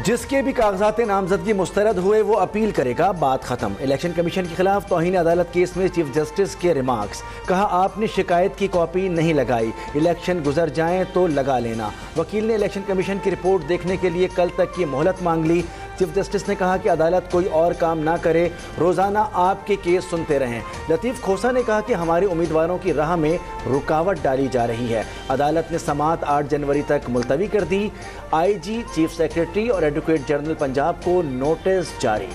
जिसके भी कागजात नामजदगी मुस्तरद हुए वो अपील करेगा, बात खत्म। इलेक्शन कमीशन के खिलाफ तौहीन अदालत केस में चीफ जस्टिस के रिमार्क्स। कहा आपने शिकायत की कॉपी नहीं लगाई, इलेक्शन गुजर जाएं तो लगा लेना। वकील ने इलेक्शन कमीशन की रिपोर्ट देखने के लिए कल तक की मोहलत मांग ली। चीफ जस्टिस ने कहा कि अदालत कोई और काम ना करे, रोज़ाना आपके केस सुनते रहें। लतीफ़ खोसा ने कहा कि हमारे उम्मीदवारों की राह में रुकावट डाली जा रही है। अदालत ने समाअत 8 जनवरी तक मुलतवी कर दी। IG, चीफ सेक्रेटरी और एडवोकेट जनरल पंजाब को नोटिस जारी।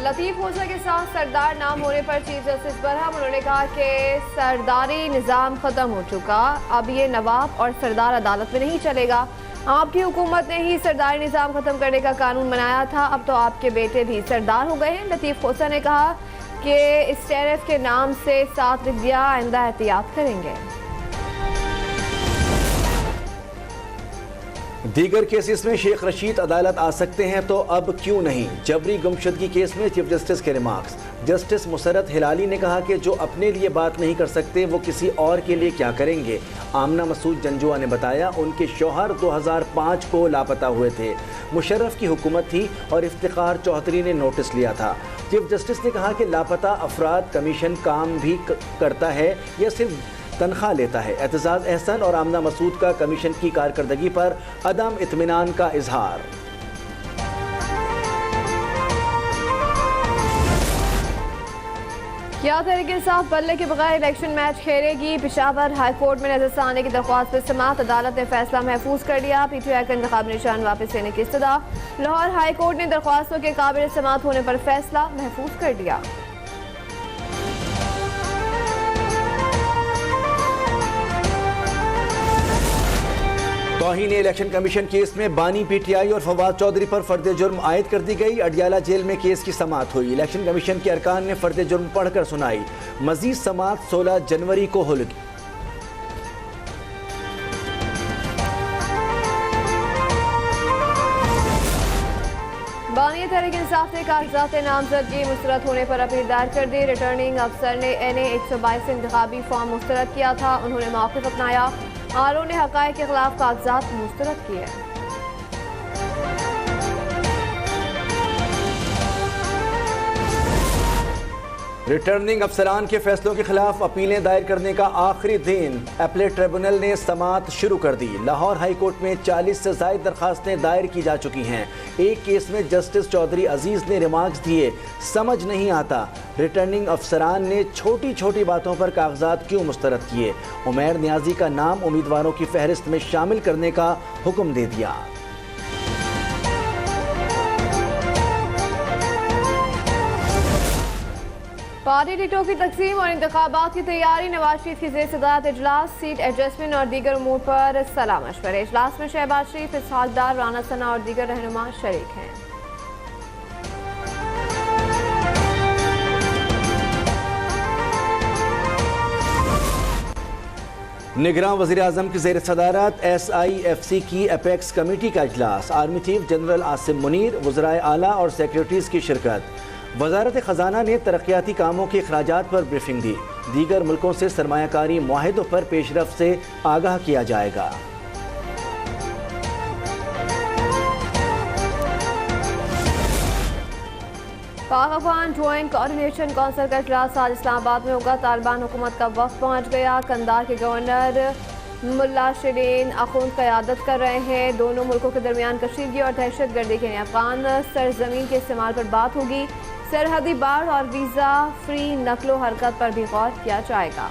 लतीफ़ खोसा के साथ सरदार नाम होने पर चीफ जस्टिस बरहम। उन्होंने कहा कि सरदारी निज़ाम ख़त्म हो चुका, अब ये नवाब और सरदार अदालत में नहीं चलेगा। आपकी हुकूमत ने ही सरदारी निज़ाम ख़त्म करने का कानून बनाया था, अब तो आपके बेटे भी सरदार हो गए हैं। लतीफ़ खोसा ने कहा कि इस टेरिफ के नाम से साथ लिख दिया, आइंदा एहतियात करेंगे। दीगर केसेस में शेख रशीद अदालत आ सकते हैं तो अब क्यों नहीं। जबरी गुमशुदगी केस में चीफ जस्टिस के रिमार्क्स। जस्टिस मुसरत हिलाली ने कहा कि जो अपने लिए बात नहीं कर सकते वो किसी और के लिए क्या करेंगे। आमना मसूद जंजुआ ने बताया उनके शौहर 2005 को लापता हुए थे। मुशर्रफ की हुकूमत थी और इफ्तिखार चौधरी ने नोटिस लिया था। चीफ जस्टिस ने कहा कि लापता अफराद कमीशन काम भी करता है या सिर्फ तनख्वाह लेता है। एतजाज़ अहसन और आमना मसूद का कमीशन की कारकर्दगी पर अदम इत्मीनान का इजहार। क्या तहरीक इंसाफ बल्ले के बगैर इलेक्शन मैच खेलेगी। पेशावर हाई कोर्ट में नजर आने की दरख्वास्त पर समाअत। अदालत ने फैसला महफूज कर दिया। PTI का इंतखाब निशान वापस लेने की इस्तदा। लाहौर हाई कोर्ट ने दरख्वास्तों के काबिल समाअत होने पर फैसला महफूज कर दिया। तौहीन इलेक्शन कमीशन केस में बानी PTI और फवाद चौधरी पर फर्द जुर्म आयद कर दी गई। अडियाला जेल में केस की समाअत हुई। इलेक्शन कमीशन के अरकान ने फर्द जुर्म पढ़कर सुनाई। मजीद समाअत 16 जनवरी को होगी। बानी तहरीक इंसाफ ने कागजात नामजदगी मुस्तरद होने पर अपील दायर कर दी। रिटर्निंग अफसर ने NA 122 इंतखाबी फॉर्म मुस्तरद किया था। उन्होंने मौक़िफ़ अपनाया। RO ने हक़ाइक़ के खिलाफ कागजात मुस्तरद किए। रिटर्निंग अफसरान के फैसलों के खिलाफ अपीलें दायर करने का आखिरी दिन। अपीलेट ट्रिब्यूनल ने समाअत शुरू कर दी। लाहौर हाई कोर्ट में 40 से ज़ायद दरखास्तें दायर की जा चुकी हैं। एक केस में जस्टिस चौधरी अजीज़ ने रिमार्क्स दिए, समझ नहीं आता रिटर्निंग अफसरान ने छोटी छोटी बातों पर कागजात क्यों मुस्तरद किए। उमैर नियाजी का नाम उम्मीदवारों की फहरिस्त में शामिल करने का हुक्म दे दिया। पार्टी टिकटों की तकसीम और इंतखाबात की तैयारी। नवाज शरीफ की ज़ेर सदारत इजलास। सीट एडजस्टमेंट और दीगर उमूर पर सलाह मशवरे। इजलास में शहबाज शरीफ, इसहाक डार, राना सना और दीगर रहनुमा शरीक हैं। निगरान वज़ीर आज़म की ज़ेर सदारत SIFC की अपेक्स कमेटी का इजलास। Army chief general Asim Munir, वज़राए आला और सेक्रेटरीज़ की शिरकत। वज़ारत ख़जाना ने तरक्याती कामों के अखराजात पर ब्रीफिंग दी। दीगर मुल्कों से सरमायाकारी मुआहिदों पर पेशरफ से आगाह किया जाएगा। पाक अफगान ज्वाइंट कोऑर्डिनेशन काउंसिल का इजलास आज इस्लामाबाद में होगा। तालिबान हुकूमत का वफ़द पहुँच गया। कंधार के गवर्नर मुल्ला शिरीन अखुंद क़यादत कर रहे हैं। दोनों मुल्कों के दरमियान कशीदगी और दहशत गर्दी के अफगान सरजमीन के इस्तेमाल पर बात होगी। सरहदी बाढ़ और वीज़ा फ्री नकलो हरकत पर भी गौर किया जाएगा।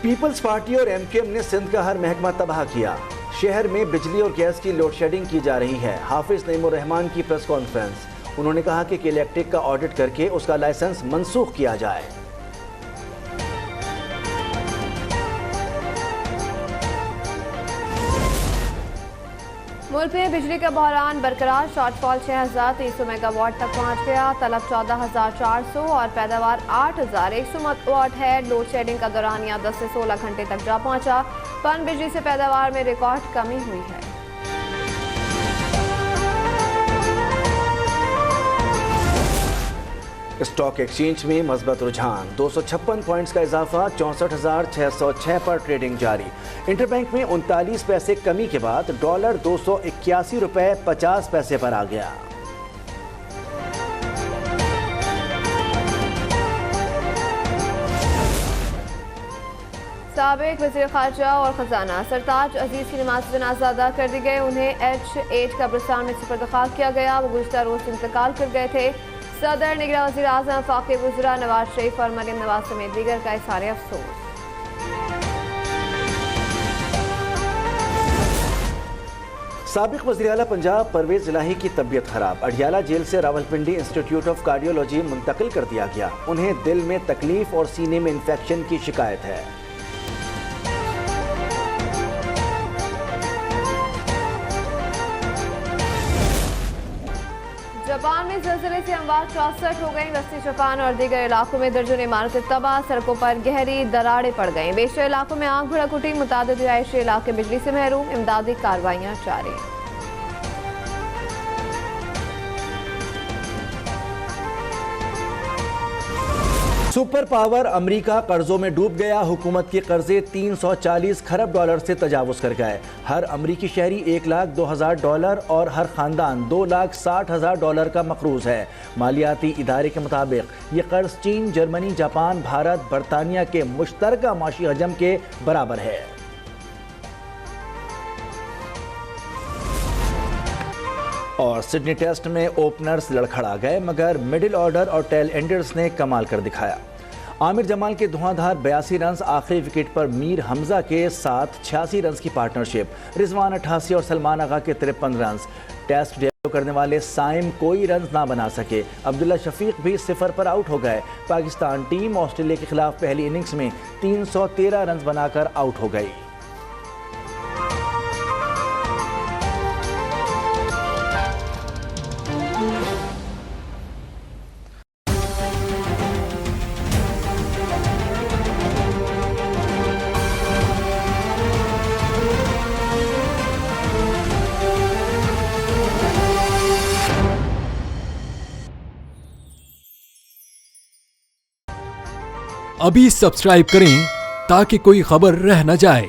पीपल्स पार्टी और MKM ने सिंध का हर महकमा तबाह किया। शहर में बिजली और गैस की लोड शेडिंग की जा रही है। हाफिज नईमुर रहमान की प्रेस कॉन्फ्रेंस। उन्होंने कहा कि इलेक्ट्रिक का ऑडिट करके उसका लाइसेंस मनसूख किया जाए। मुल्क में बिजली का बहरान बरकरार। शॉर्टफॉल 6300 मेगावाट तक पहुंच गया। तलब 14400 और पैदावार 8100 वाट है। लोड शेडिंग का दौरानिया 10 से 16 घंटे तक जा पहुंचा। पन बिजली से पैदावार में रिकॉर्ड कमी हुई है। स्टॉक एक्सचेंज में मजबूत रुझान, 256 पॉइंट्स का इजाफा, 64,606 पर ट्रेडिंग जारी। इंटरबैंक में 39 पैसे कमी के बाद डॉलर 281 रुपए 50 पैसे पर आ गया। साबिक वज़ीर ख़ारजा और ख़जाना सरताज अजीज़ की नमाज जनाजा अदा कर दी गई। उन्हें H8 कब्रिस्तान में सुपुर्द-ए-खाक किया गया। वो गुज़िश्ता रोज़ इंतकाल कर गए थे। सदर, निगरान वज़ीर आज़म, फ़ाक़ी वज़रा नवाज शरीफ और मरियम नवाज समेत दीगर का इज़हार अफ़सोस। साबिक वज़ीर आला पंजाब परवेज़ इलाही की तबीयत खराब, अडियाला जेल से रावलपिंडी इंस्टीट्यूट ऑफ कार्डियोलॉजी मुंतकिल कर दिया गया। उन्हें दिल में तकलीफ और सीने में इन्फेक्शन की शिकायत है। जापान में ज़लज़ले से अमवात 64 हो गई। वस्ती जापान और दीगर इलाकों में दर्जनों इमारतें तबाह, सड़कों पर गहरी दरारें पड़ गईं। बेशतर इलाकों में आग भड़क उठी, मुतादिद रिहायशी इलाके बिजली से महरूम, इमदादी कार्रवाइयाँ जारी। सुपर पावर अमेरिका कर्जों में डूब गया। हुकूमत के कर्जे 340 खरब डॉलर से तजावुज कर गए। हर अमरीकी शहरी $1,02,000 और हर खानदान $2,60,000 का मकरूज है। मालियाती इदारे के मुताबिक ये कर्ज चीन, जर्मनी, जापान, भारत, बरतानिया के मुश्तरका माशी हजम के बराबर है। और सिडनी टेस्ट में ओपनर्स लड़खड़ा गए, मगर मिडिल ऑर्डर और टेल एंडर्स ने कमाल कर दिखाया। आमिर जमाल के धुआंधार 82 रन, आखिरी विकेट पर मीर हमजा के साथ 86 रन की पार्टनरशिप, रिजवान 88 और सलमान आगा के 53 रन। टेस्ट डेब्यू करने वाले साइम कोई रन ना बना सके। अब्दुल्ला शफीक भी 0 पर आउट हो गए। पाकिस्तान टीम ऑस्ट्रेलिया के खिलाफ पहली इनिंग्स में 313 रन बनाकर आउट हो गई। अभी सब्सक्राइब करें ताकि कोई खबर रह न जाए।